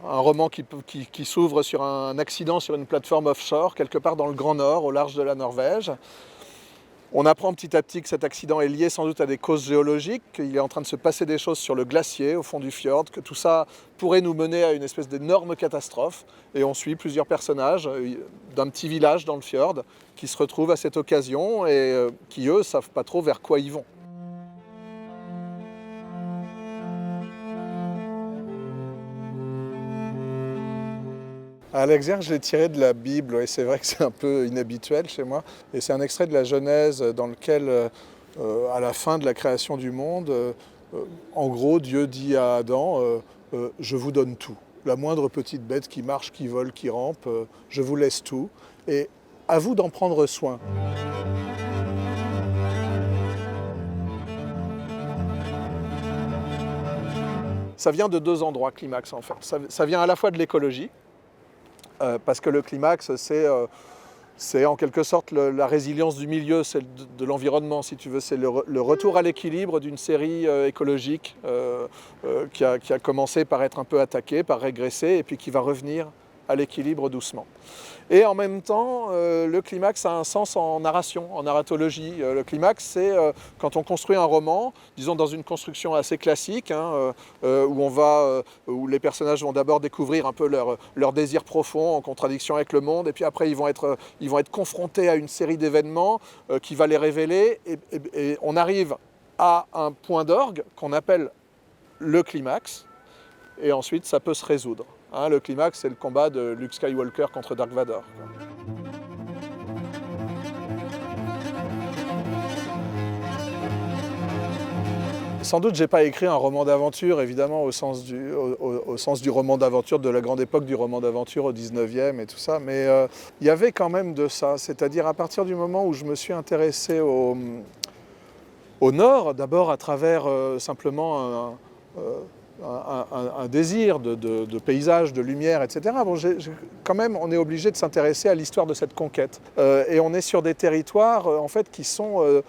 Un roman qui s'ouvre sur un accident sur une plateforme offshore, quelque part dans le Grand Nord, au large de la Norvège. On apprend petit à petit que cet accident est lié sans doute à des causes géologiques, qu'il est en train de se passer des choses sur le glacier, au fond du fjord, que tout ça pourrait nous mener à une espèce d'énorme catastrophe. Et on suit plusieurs personnages d'un petit village dans le fjord qui se retrouvent à cette occasion et qui, eux, savent pas trop vers quoi ils vont. Alexergue, je l'ai tiré de la Bible, et c'est vrai que c'est un peu inhabituel chez moi. Et c'est un extrait de la Genèse dans lequel, à la fin de la création du monde, en gros, Dieu dit à Adam, je vous donne tout. La moindre petite bête qui marche, qui vole, qui rampe, je vous laisse tout. Et à vous d'en prendre soin. Ça vient de deux endroits, climax, en fait. Ça vient à la fois de l'écologie, parce que le climax, c'est en quelque sorte la résilience du milieu, c'est de l'environnement, si tu veux. C'est le retour à l'équilibre d'une série écologique qui a commencé par être un peu attaquée, par régresser, et puis qui va revenir à l'équilibre doucement. Et en même temps, le climax a un sens en narration, en narratologie. Le climax, c'est quand on construit un roman, disons dans une construction assez classique, hein, où les personnages vont d'abord découvrir un peu leur désir profond en contradiction avec le monde, et puis après ils vont être confrontés à une série d'événements qui va les révéler, et on arrive à un point d'orgue qu'on appelle le climax, et ensuite ça peut se résoudre. Hein, le climax, c'est le combat de Luke Skywalker contre Dark Vador. Sans doute, j'ai pas écrit un roman d'aventure, évidemment, au sens du roman d'aventure, de la grande époque du roman d'aventure au 19e et tout ça, mais il y avait quand même de ça. C'est-à-dire, à partir du moment où je me suis intéressé au Nord, d'abord à travers simplement un désir de paysage, de lumière, etc. Bon, quand même, on est obligé de s'intéresser à l'histoire de cette conquête. Et on est sur des territoires, en fait, qui sont,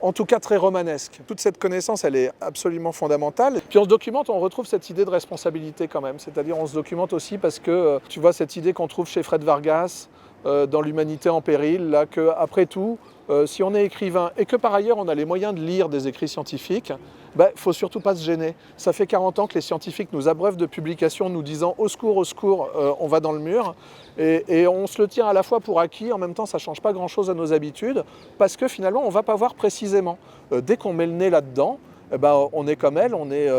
en tout cas, très romanesques. Toute cette connaissance, elle est absolument fondamentale. Puis on se documente, on retrouve cette idée de responsabilité quand même. C'est-à-dire, on se documente aussi parce que, tu vois, cette idée qu'on trouve chez Fred Vargas, dans l'Humanité en péril, là, qu'après tout, si on est écrivain et que par ailleurs on a les moyens de lire des écrits scientifiques, il ne faut surtout pas se gêner. Ça fait 40 ans que les scientifiques nous abreuvent de publications nous disant au secours, on va dans le mur. Et on se le tient à la fois pour acquis, en même temps ça ne change pas grand-chose à nos habitudes, parce que finalement on ne va pas voir précisément. Dès qu'on met le nez là-dedans, on est comme elle, on est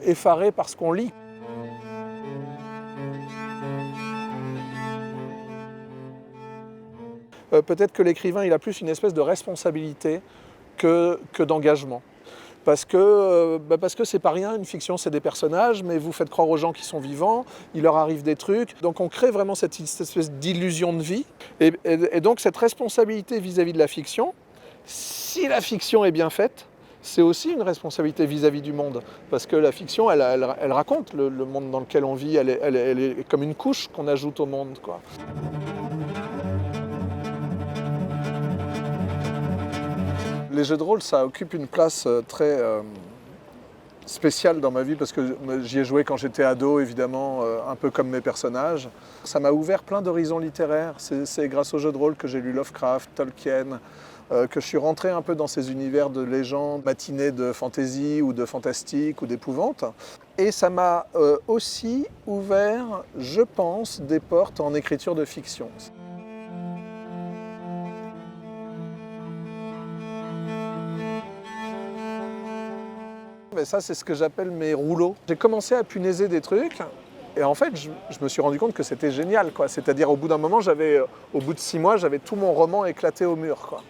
effaré par ce qu'on lit. Peut-être que l'écrivain il a plus une espèce de responsabilité que d'engagement. Parce que c'est pas rien, une fiction c'est des personnages, mais vous faites croire aux gens qui sont vivants, il leur arrive des trucs, donc on crée vraiment cette espèce d'illusion de vie, et donc cette responsabilité vis-à-vis de la fiction, si la fiction est bien faite, c'est aussi une responsabilité vis-à-vis du monde, parce que la fiction, elle raconte le monde dans lequel on vit, elle est comme une couche qu'on ajoute au monde, quoi. Les jeux de rôle, ça occupe une place très spéciale dans ma vie parce que j'y ai joué quand j'étais ado, évidemment, un peu comme mes personnages. Ça m'a ouvert plein d'horizons littéraires. C'est grâce aux jeux de rôle que j'ai lu Lovecraft, Tolkien, que je suis rentré un peu dans ces univers de légendes matinées de fantaisie ou de fantastique ou d'épouvante. Et ça m'a aussi ouvert, je pense, des portes en écriture de fiction. Mais ça, c'est ce que j'appelle mes rouleaux. J'ai commencé à punaiser des trucs et en fait, je me suis rendu compte que c'était génial, quoi. C'est-à-dire, au bout d'un moment, au bout de 6 mois, j'avais tout mon roman éclaté au mur, quoi.